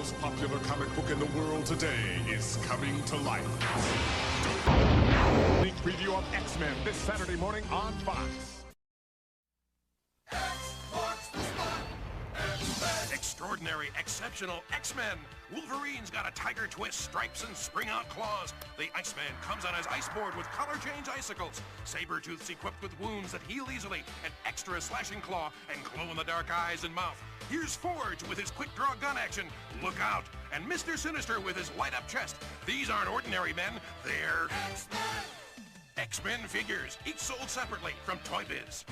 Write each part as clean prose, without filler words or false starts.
most popular comic book in the world today is coming to life. Sneak preview of X-Men this Saturday morning on Fox. Extraordinary, exceptional X-Men. Wolverine's got a tiger twist, stripes, and spring-out claws. The Iceman comes on his ice board with color change icicles. Sabretooth's equipped with wounds that heal easily, an extra slashing claw, and glow-in-the-dark eyes and mouth. Here's Forge with his quick-draw gun action. Look out! And Mr. Sinister with his light-up chest. These aren't ordinary men, they're X-Men! X-Men figures, each sold separately from Toy Biz.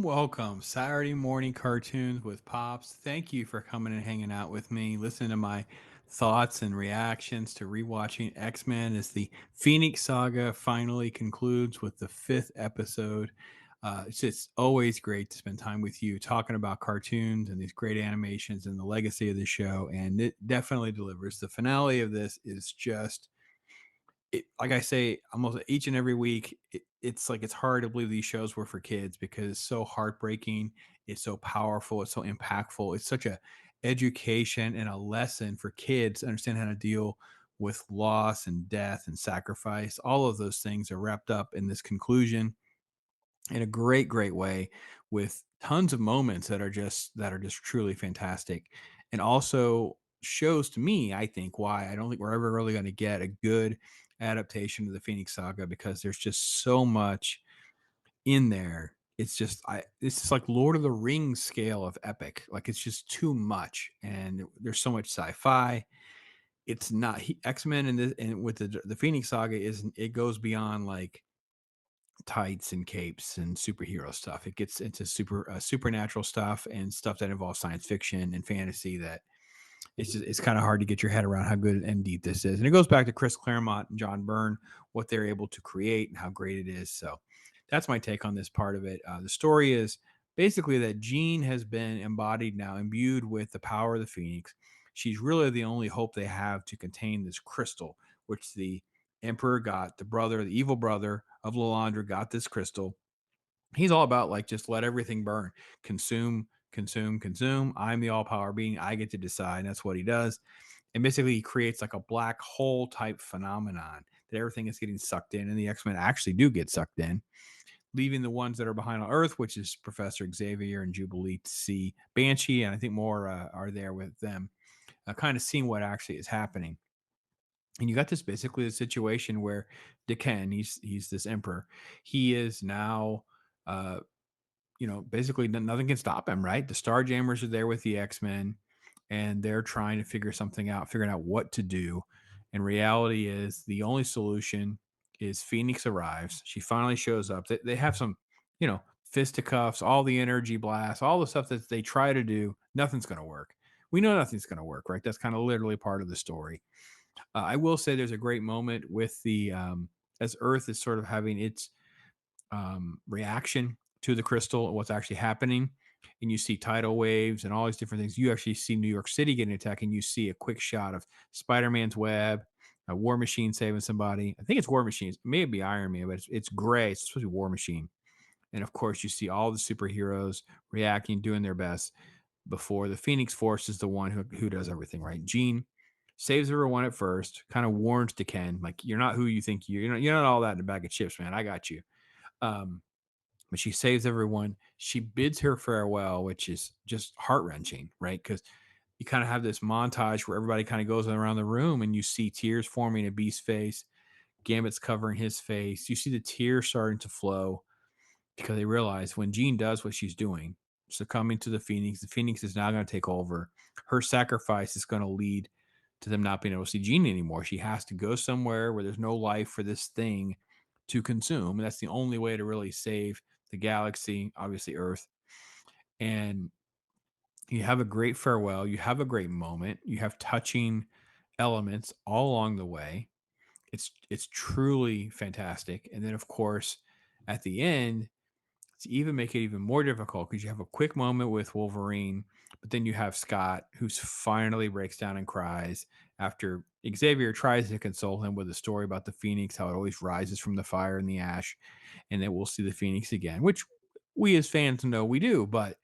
Welcome. Saturday morning cartoons with Pops. Thank you for coming and hanging out with me. Listening to my thoughts and reactions to rewatching X-Men as the Phoenix Saga finally concludes with the 5th episode. It's just always great to spend time with you talking about cartoons and these great animations and the legacy of the show. And it definitely delivers. The finale of this is just like I say, almost each and every week, it's like it's hard to believe these shows were for kids because it's so heartbreaking, it's so powerful, it's so impactful. It's such a education and a lesson for kids to understand how to deal with loss and death and sacrifice. All of those things are wrapped up in this conclusion in a great way with tons of moments that are just truly fantastic, and also shows to me, I think, why I don't think we're ever really going to get a good adaptation of the Phoenix Saga, because there's just so much in there. It's just like Lord of the Rings scale of epic. Like, it's just too much, and there's so much sci-fi. It's not X-Men, and with the Phoenix Saga, isn't it goes beyond like tights and capes and superhero stuff. It gets into supernatural stuff and stuff that involves science fiction and fantasy. That it's kind of hard to get your head around how good and deep this is. And it goes back to Chris Claremont and John Byrne, what they're able to create and how great it is. So that's my take on this part of it. The story is basically that Jean has been embodied now, imbued with the power of the Phoenix. She's really the only hope they have to contain this crystal, which the Emperor got. The evil brother of Lalandra got this crystal. He's all about like just let everything burn, consume. I'm the all power being. I get to decide. And that's what he does. And basically, he creates like a black hole type phenomenon that everything is getting sucked in, and the X-Men actually do get sucked in, leaving the ones that are behind on Earth, which is Professor Xavier and Jubilee, to see Banshee, and I think more are there with them, kind of seeing what actually is happening. And you got this basically a situation where Decan, he's this emperor. He is now, uh, basically nothing can stop him, right? The Starjammers are there with the X-Men, and they're trying to figuring out what to do. And reality is the only solution is Phoenix arrives. She finally shows up. They have some, fisticuffs, all the energy blasts, all the stuff that they try to do. Nothing's going to work. We know nothing's going to work, right? That's kind of literally part of the story. I will say there's a great moment with the as Earth is sort of having its reaction to the crystal and what's actually happening, and you see tidal waves and all these different things. You actually see New York City getting attacked, and you see a quick shot of Spider-Man's web, a War Machine saving somebody. I think it's War Machine. It may be Iron Man, but it's gray. It's supposed to be War Machine. And of course, you see all the superheroes reacting, doing their best before the Phoenix Force is the one who does everything, right? Jean saves everyone at first, kind of warns to Ken, like, you're not who you think you're not all that in a bag of chips, man. I got you. Um, but she saves everyone. She bids her farewell, which is just heart wrenching, right? Because you kind of have this montage where everybody kind of goes around the room and you see tears forming a Beast's face. Gambit's covering his face. You see the tears starting to flow because they realize when Jean does what she's doing, succumbing to the Phoenix is now going to take over. Her sacrifice is going to lead to them not being able to see Jean anymore. She has to go somewhere where there's no life for this thing to consume. And that's the only way to really save the galaxy, obviously Earth. And you have a great farewell. You have a great moment. You have touching elements all along the way. It's truly fantastic. And then of course, at the end, to even make it even more difficult because you have a quick moment with Wolverine, but then you have Scott who's finally breaks down and cries after Xavier tries to console him with a story about the Phoenix, how it always rises from the fire and the ash, and that we'll see the Phoenix again, which we as fans know we do, but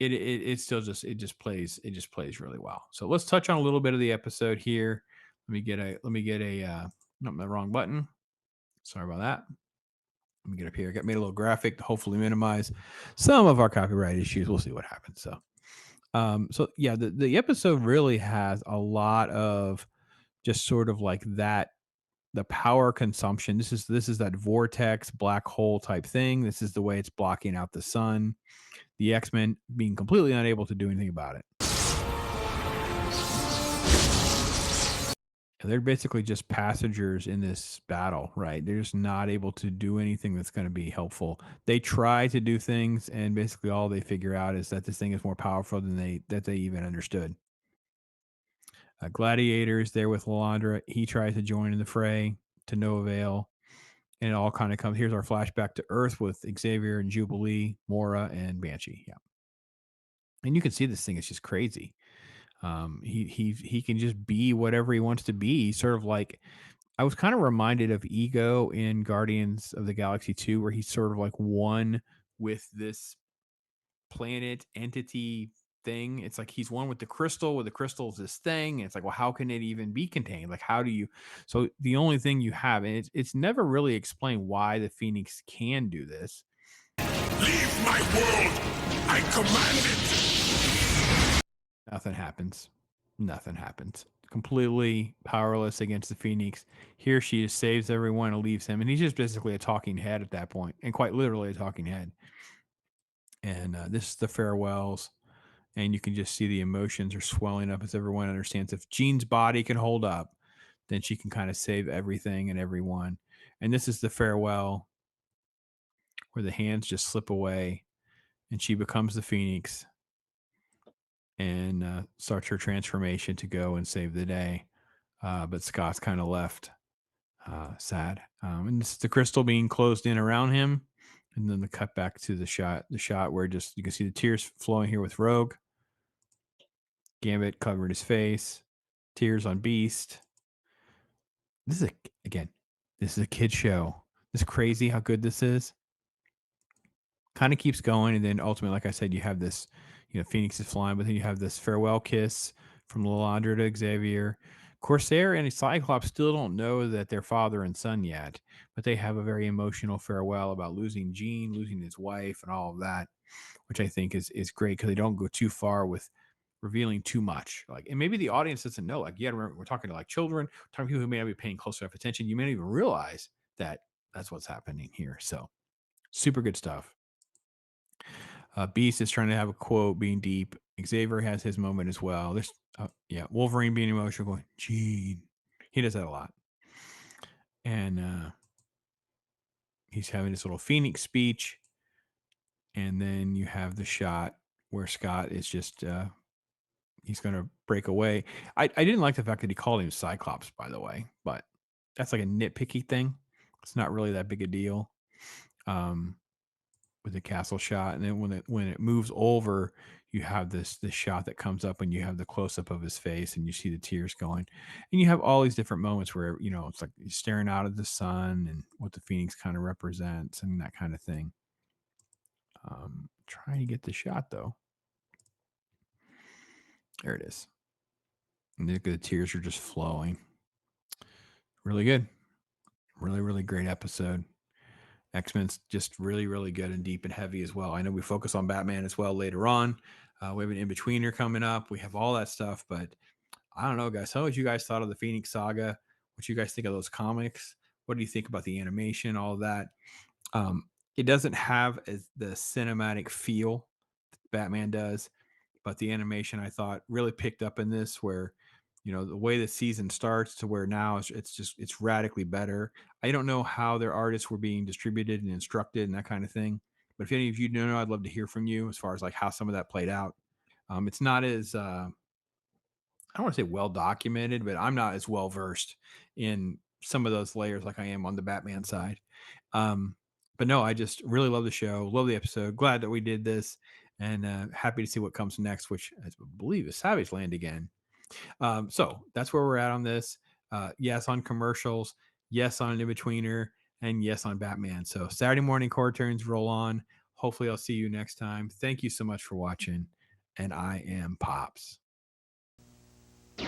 it still just it just plays really well. So let's touch on a little bit of the episode here. Let me get a not the wrong button. Sorry about that. Let me get up here. I got made a little graphic to hopefully minimize some of our copyright issues. We'll see what happens. So yeah, the episode really has a lot of just sort of like that the power consumption. This is that vortex black hole type thing. This is the way it's blocking out the sun. The X-Men being completely unable to do anything about it. They're basically just passengers in this battle, right? They're just not able to do anything that's going to be helpful. They try to do things, and basically all they figure out is that this thing is more powerful than they even understood. Gladiator is there with Lalandra. He tries to join in the fray to no avail, and it all kind of comes. Here's our flashback to Earth with Xavier and Jubilee, Mora, and Banshee. Yeah, and you can see this thing is just crazy. He can just be whatever he wants to be. He's sort of like I was kind of reminded of Ego in Guardians of the Galaxy 2, where he's sort of like one with this planet entity thing. It's like he's one with the crystal, where the crystal is this thing. And it's like, well, how can it even be contained? Like, how do you? So the only thing you have, and it's never really explained why the Phoenix can do this. Leave my world! I command it! Nothing happens. Nothing happens. Completely powerless against the Phoenix. Here she just saves everyone and leaves him. And he's just basically a talking head at that point, and quite literally a talking head. And this is the farewells. And you can just see the emotions are swelling up as everyone understands if Jean's body can hold up, then she can kind of save everything and everyone. And this is the farewell where the hands just slip away and she becomes the Phoenix and starts her transformation to go and save the day. But Scott's kind of left sad. And this is the crystal being closed in around him. And then the cut back to the shot where just you can see the tears flowing here with Rogue. Gambit covered his face, tears on Beast. This is again, this is a kid show. It's crazy how good this is. Kind of keeps going, and then ultimately, like I said, you have this, Phoenix is flying, but then you have this farewell kiss from Lalandra to Xavier. Corsair and Cyclops still don't know that they're father and son yet, but they have a very emotional farewell about losing Jean, losing his wife, and all of that, which I think is great because they don't go too far with revealing too much. Like, and maybe the audience doesn't know. Like, yeah, remember, we're talking to like children, we're talking to people who may not be paying close enough attention. You may not even realize that that's what's happening here. So, super good stuff. Beast is trying to have a quote, being deep. Xavier has his moment as well. There's, Wolverine being emotional, going, Gene. He does that a lot. And he's having this little Phoenix speech. And then you have the shot where Scott is just, he's going to break away. I didn't like the fact that he called him Cyclops, by the way, but that's like a nitpicky thing. It's not really that big a deal. With the castle shot, and then when it moves over, you have this shot that comes up, and you have the close up of his face, and you see the tears going, and you have all these different moments where it's like he's staring out at the sun and what the Phoenix kind of represents and that kind of thing. Trying to get the shot though. There it is. And the tears are just flowing. Really good. Really, really great episode. X-Men's just really, really good and deep and heavy as well. I know we focus on Batman as well later on. We have an in-betweener coming up. We have all that stuff, but I don't know, guys. How what you guys thought of the Phoenix Saga? What you guys think of those comics? What do you think about the animation? All of that. It doesn't have as the cinematic feel Batman does, but the animation I thought really picked up in this where the way the season starts to where now it's radically better. I don't know how their artists were being distributed and instructed and that kind of thing, but if any of you know, I'd love to hear from you as far as like how some of that played out. It's not as I don't want to say well documented, but I'm not as well versed in some of those layers like I am on the Batman side. But no, I just really love the show, love the episode. Glad that we did this, and happy to see what comes next, which I believe is Savage Land again. So that's where we're at on this. Yes, on commercials. Yes, on an in-betweener. And yes, on Batman. So Saturday morning cartoons roll on. Hopefully I'll see you next time. Thank you so much for watching. And I am Pops. We'll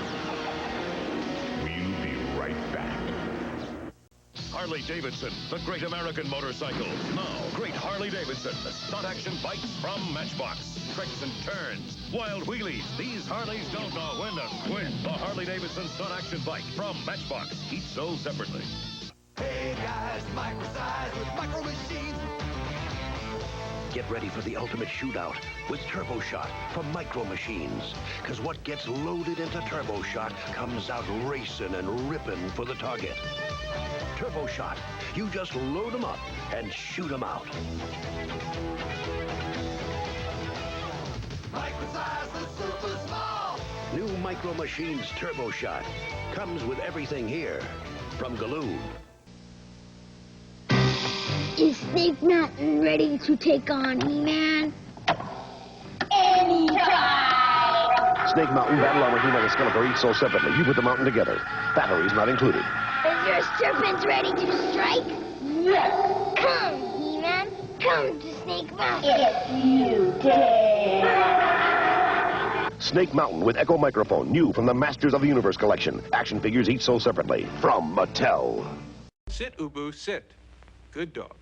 be right back. Harley-Davidson, the great American motorcycle. Now, great Harley-Davidson, the stunt-action bikes from Matchbox. Tricks and turns, wild wheelies. These Harleys don't know when to quit. The Harley-Davidson stunt-action bike from Matchbox. Each sold separately. Hey guys, micro size with micro machines. Get ready for the ultimate shootout with Turbo Shot from Micro Machines. Because what gets loaded into Turbo Shot comes out racing and ripping for the target. Turbo Shot. You just load them up and shoot them out. Micro size with super small. New Micro Machines Turbo Shot comes with everything here from Galoob. Is Snake Mountain ready to take on He-Man? Anytime! Snake Mountain, Battle Armor, He-Man, and Skeletor each sold separately. You put the mountain together. Batteries not included. Is your serpent ready to strike? Yes! Come, He-Man. Come to Snake Mountain. If you dare! Snake Mountain with Echo Microphone, new from the Masters of the Universe collection. Action figures each sold separately from Mattel. Sit, Ubu, sit. Good dog.